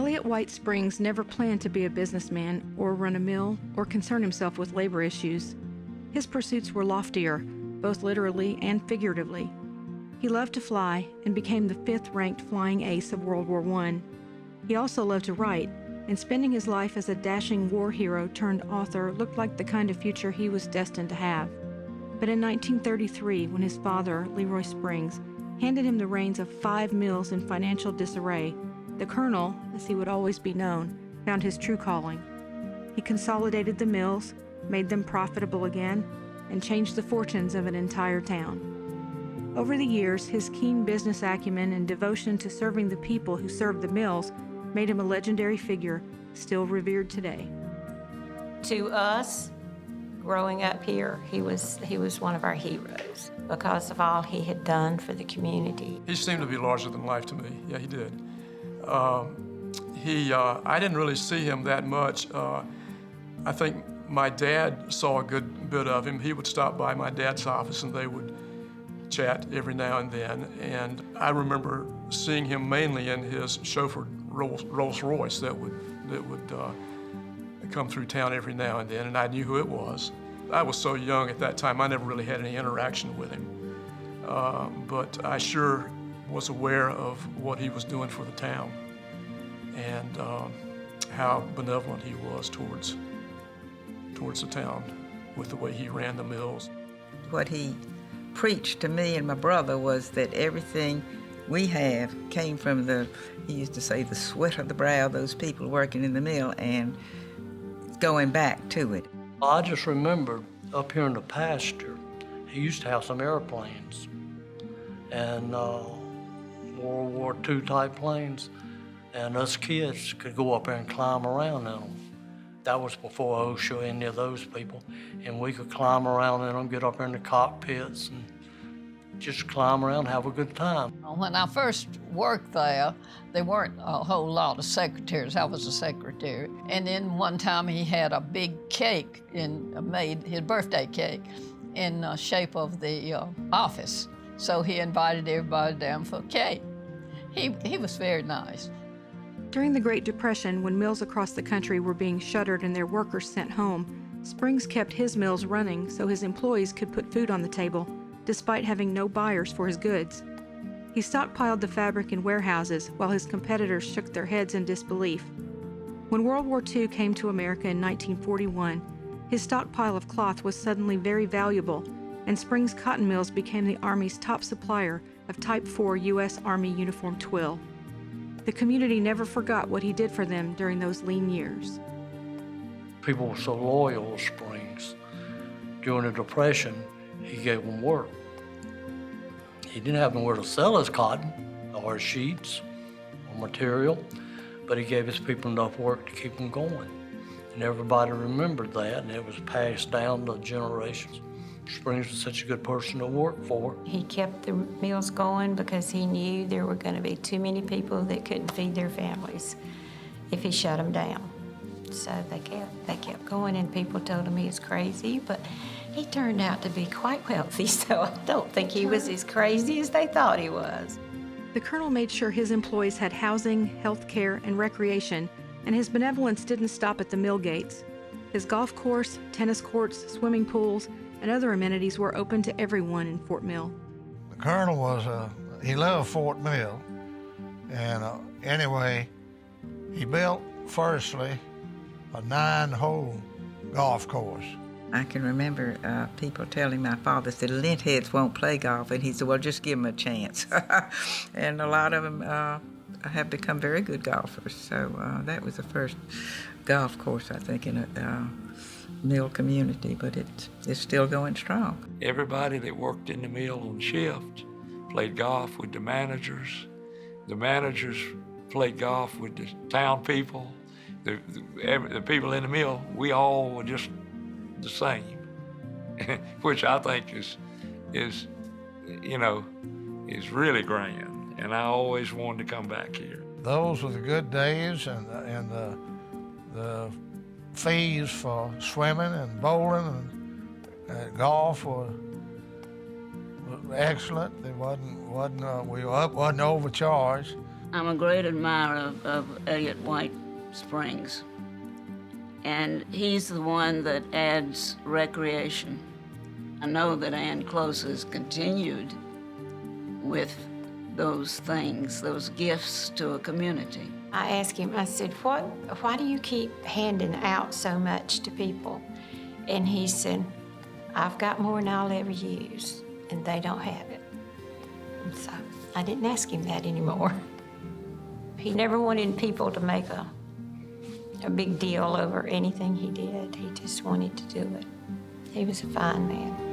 Elliott White Springs never planned to be a businessman or run a mill or concern himself with labor issues. His pursuits were loftier, both literally and figuratively. He loved to fly and became the 5th-ranked flying ace of World War I. He also loved to write, and spending his life as a dashing war hero turned author looked like the kind of future he was destined to have. But in 1933, when his father, Leroy Springs, handed him the reins of 5 mills in financial disarray, the Colonel, as he would always be known, found his true calling. He consolidated the mills, made them profitable again, and changed the fortunes of an entire town. Over the years, his keen business acumen and devotion to serving the people who served the mills made him a legendary figure, still revered today. To us, growing up here, he was one of our heroes because of all he had done for the community. He seemed to be larger than life to me. Yeah, he did. I didn't really see him that much. I think my dad saw a good bit of him. He would stop by my dad's office and they would chat every now and then. And I remember seeing him mainly in his chauffeured Rolls Royce that would come through town every now and then, and I knew who it was. I was so young at that time, I never really had any interaction with him. But I sure was aware of what he was doing for the town and how benevolent he was towards the town with the way he ran the mills. What he preached to me and my brother was that everything we have came from he used to say, the sweat of the brow of those people working in the mill and going back to it. I just remember up here in the pasture, he used to have some airplanes and World War II type planes, and us kids could go up there and climb around in them. That was before OSHA, any of those people, and we could climb around in them, get up in the cockpits and just climb around, have a good time. When I first worked there weren't a whole lot of secretaries. I was a secretary. And then one time he had a big cake made his birthday cake in the shape of the office. So he invited everybody down for cake. He was very nice. During the Great Depression, when mills across the country were being shuttered and their workers sent home, Springs kept his mills running so his employees could put food on the table, despite having no buyers for his goods. He stockpiled the fabric in warehouses while his competitors shook their heads in disbelief. When World War II came to America in 1941, his stockpile of cloth was suddenly very valuable, and Springs Cotton Mills became the Army's top supplier of Type 4 U.S. Army uniform twill. The community never forgot what he did for them during those lean years. People were so loyal to Springs. During the Depression, he gave them work. He didn't have nowhere to sell his cotton or his sheets or material, but he gave his people enough work to keep them going. And everybody remembered that, and it was passed down to generations. Springs was such a good person to work for. He kept the mills going because he knew there were going to be too many people that couldn't feed their families if he shut them down. So they kept going, and people told him he was crazy, but he turned out to be quite wealthy, so I don't think he was as crazy as they thought he was. The Colonel made sure his employees had housing, health care, and recreation, and his benevolence didn't stop at the mill gates. His golf course, tennis courts, swimming pools, and other amenities were open to everyone in Fort Mill. The Colonel he loved Fort Mill, and anyway, he built, firstly, a 9-hole golf course. I can remember people telling my father that lint heads won't play golf, and he said, well, just give them a chance. And a lot of them have become very good golfers. So that was the first golf course, I think, in a mill community, but it's still going strong. Everybody that worked in the mill on shift played golf with the managers. The managers played golf with the town people. The people in the mill, we all were just the same, which I think is really grand. And I always wanted to come back here. Those were the good days, and the fees for swimming and bowling and golf were excellent. We wasn't overcharged. I'm a great admirer of Elliott White Springs. And he's the one that adds recreation. I know that Ann Close has continued with those things, those gifts to a community. I asked him, I said, why do you keep handing out so much to people? And he said, I've got more than I'll ever use, and they don't have it. And so I didn't ask him that anymore. He never wanted people to make a big deal over anything he did. He just wanted to do it. He was a fine man.